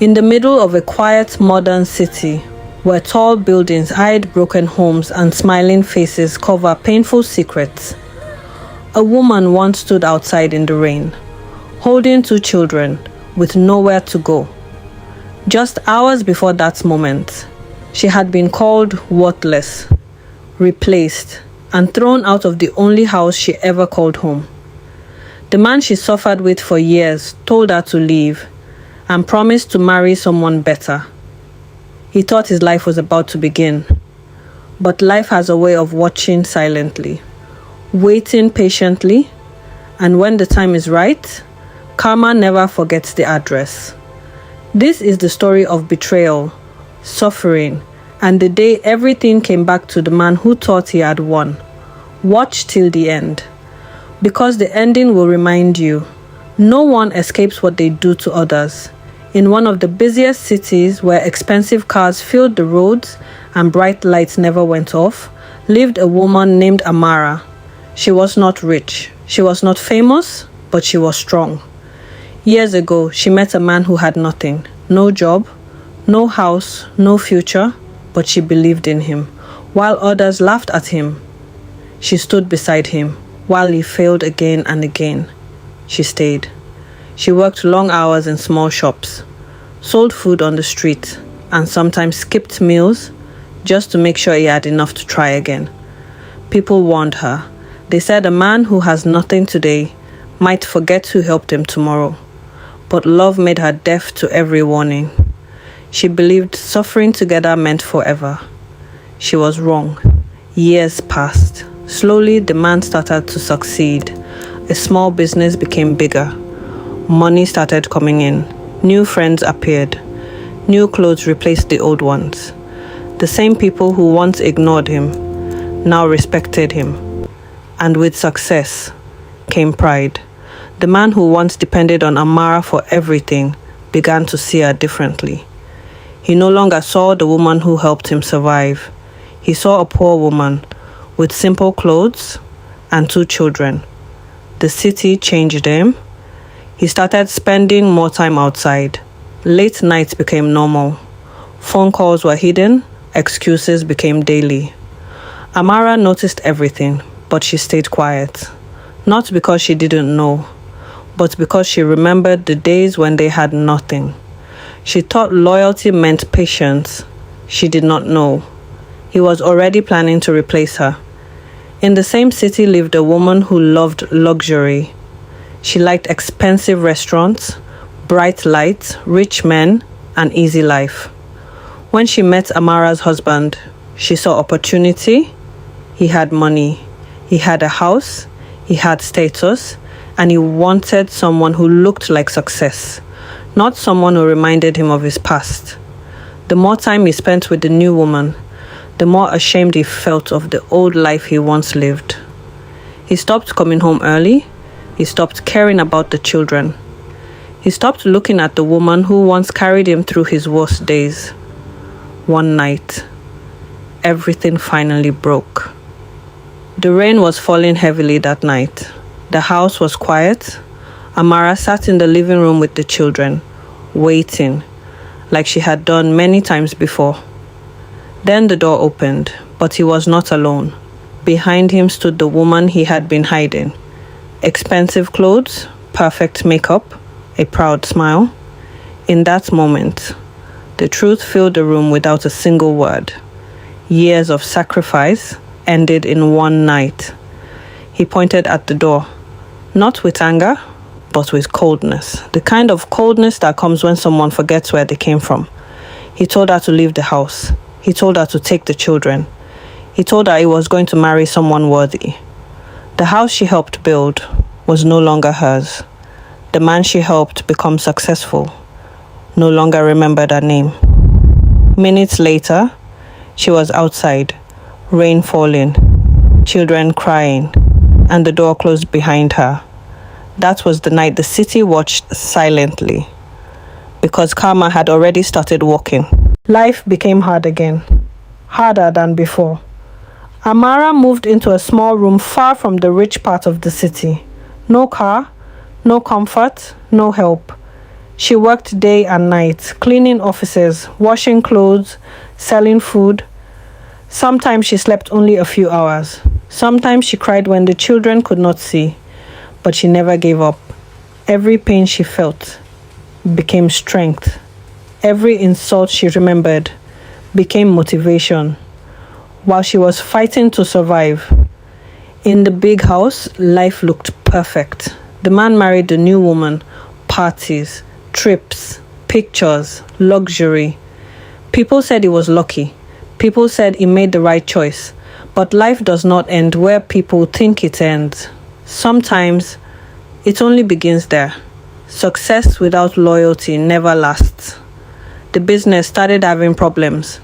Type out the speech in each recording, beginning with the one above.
In the middle of a quiet modern city, where tall buildings hide broken homes and smiling faces cover painful secrets, a woman once stood outside in the rain, holding 2 children with nowhere to go. Just hours before that moment, she had been called worthless, replaced, and thrown out of the only house she ever called home. The man she suffered with for years told her to leave and promised to marry someone better. He thought his life was about to begin, but life has a way of watching silently, waiting patiently, and when the time is right, karma never forgets the address. This is the story of betrayal, suffering, and the day everything came back to the man who thought he had won. Watch till the end, because the ending will remind you, no one escapes what they do to others. In one of the busiest cities where expensive cars filled the roads and bright lights never went off, lived a woman named Amara. She was not rich, she was not famous, but she was strong. Years ago, she met a man who had nothing, no job, no house, no future, but she believed in him. While others laughed at him, she stood beside him. While he failed again and again, she stayed. She worked long hours in small shops, sold food on the street, and sometimes skipped meals just to make sure he had enough to try again. People warned her. They said a man who has nothing today might forget who helped him tomorrow. But love made her deaf to every warning. She believed suffering together meant forever. She was wrong. Years passed. Slowly, the man started to succeed. A small business became bigger. Money started coming in. New friends appeared. New clothes replaced the old ones. The same people who once ignored him now respected him. And with success came pride. The man who once depended on Amara for everything began to see her differently. He no longer saw the woman who helped him survive. He saw a poor woman with simple clothes and 2 children. The city changed him. He started spending more time outside. Late nights became normal. Phone calls were hidden. Excuses became daily. Amara noticed everything, but she stayed quiet. Not because she didn't know, but because she remembered the days when they had nothing. She thought loyalty meant patience. She did not know. He was already planning to replace her. In the same city lived a woman who loved luxury. She liked expensive restaurants, bright lights, rich men, and easy life. When she met Amara's husband, she saw opportunity. He had money. He had a house. He had status. And he wanted someone who looked like success, not someone who reminded him of his past. The more time he spent with the new woman, the more ashamed he felt of the old life he once lived. He stopped coming home early. He stopped caring about the children. He stopped looking at the woman who once carried him through his worst days. One night, everything finally broke. The rain was falling heavily that night. The house was quiet. Amara sat in the living room with the children, waiting, like she had done many times before. Then the door opened, but he was not alone. Behind him stood the woman he had been hiding. Expensive clothes, perfect makeup, a proud smile. In that moment, the truth filled the room without a single word. Years of sacrifice ended in one night. He pointed at the door. Not with anger, but with coldness. The kind of coldness that comes when someone forgets where they came from. He told her to leave the house. He told her to take the children. He told her he was going to marry someone worthy. The house she helped build was no longer hers. The man she helped become successful no longer remembered her name. Minutes later, she was outside, rain falling, children crying, and the door closed behind her. That was the night the city watched silently, because karma had already started walking. Life became hard again, harder than before. Amara moved into a small room far from the rich part of the city. No car, no comfort, no help. She worked day and night, cleaning offices, washing clothes, selling food. Sometimes she slept only a few hours. Sometimes she cried when the children could not see. But she never gave up. Every pain she felt became strength. Every insult she remembered became motivation. While she was fighting to survive, in the big house, life looked perfect. The man married the new woman, parties, trips, pictures, luxury. People said he was lucky. People said he made the right choice. But life does not end where people think it ends. Sometimes it only begins there. Success without loyalty never lasts. The business started having problems.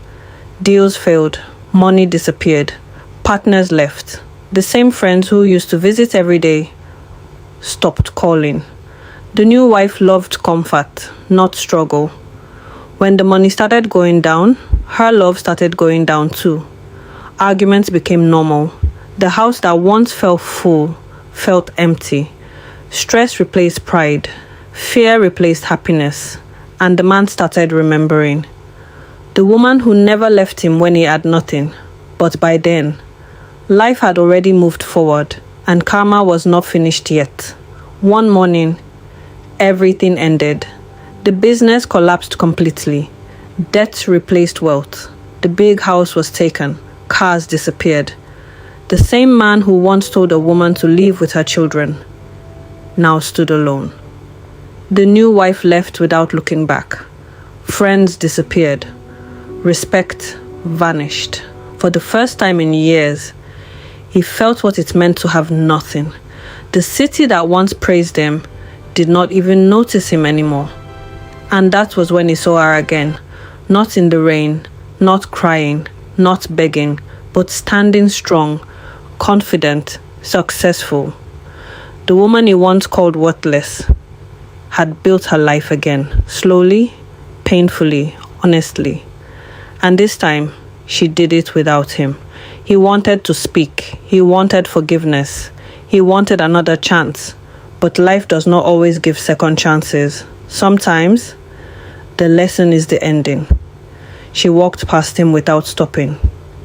Deals failed. Money disappeared. Partners left. The same friends who used to visit every day stopped calling. The new wife loved comfort, not struggle. When the money started going down, her love started going down too. Arguments became normal. The house that once felt full felt empty. Stress replaced pride. Fear replaced happiness. And the man started remembering the woman who never left him when he had nothing. But by then, life had already moved forward, and karma was not finished yet. One morning, everything ended. The business collapsed completely. Debt replaced wealth. The big house was taken. Cars disappeared. The same man who once told a woman to leave with her children now stood alone. The new wife left without looking back. Friends disappeared. Respect vanished. For the first time in years, he felt what it meant to have nothing. The city that once praised him did not even notice him anymore. And that was when he saw her again. Not in the rain, not crying, not begging, but standing strong, confident, successful. The woman he once called worthless had built her life again, slowly, painfully, honestly. And this time, she did it without him. He wanted to speak. He wanted forgiveness. He wanted another chance. But life does not always give second chances. Sometimes, the lesson is the ending. She walked past him without stopping.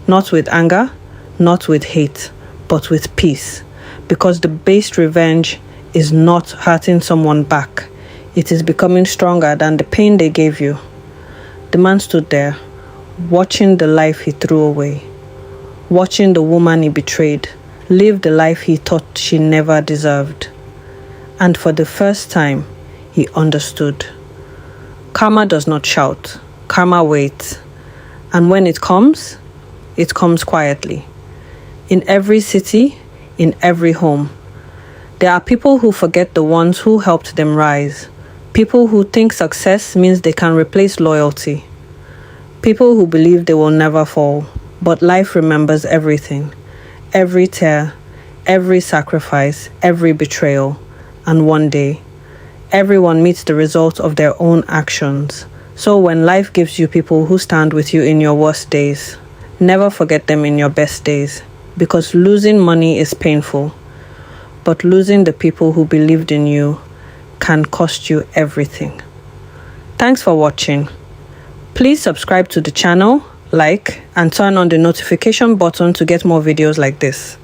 Not with anger, not with hate, but with peace. Because the based revenge is not hurting someone back. It is becoming stronger than the pain they gave you. The man stood there, watching the life he threw away. Watching the woman he betrayed live the life he thought she never deserved. And for the first time, he understood. Karma does not shout. Karma waits. And when it comes quietly. In every city, in every home. There are people who forget the ones who helped them rise. People who think success means they can replace loyalty. People who believe they will never fall. But life remembers everything. Every tear, every sacrifice, every betrayal. And one day, everyone meets the result of their own actions. So when life gives you people who stand with you in your worst days, never forget them in your best days. Because losing money is painful. But losing the people who believed in you can cost you everything. Thanks for watching. Please subscribe to the channel, like, and turn on the notification button to get more videos like this.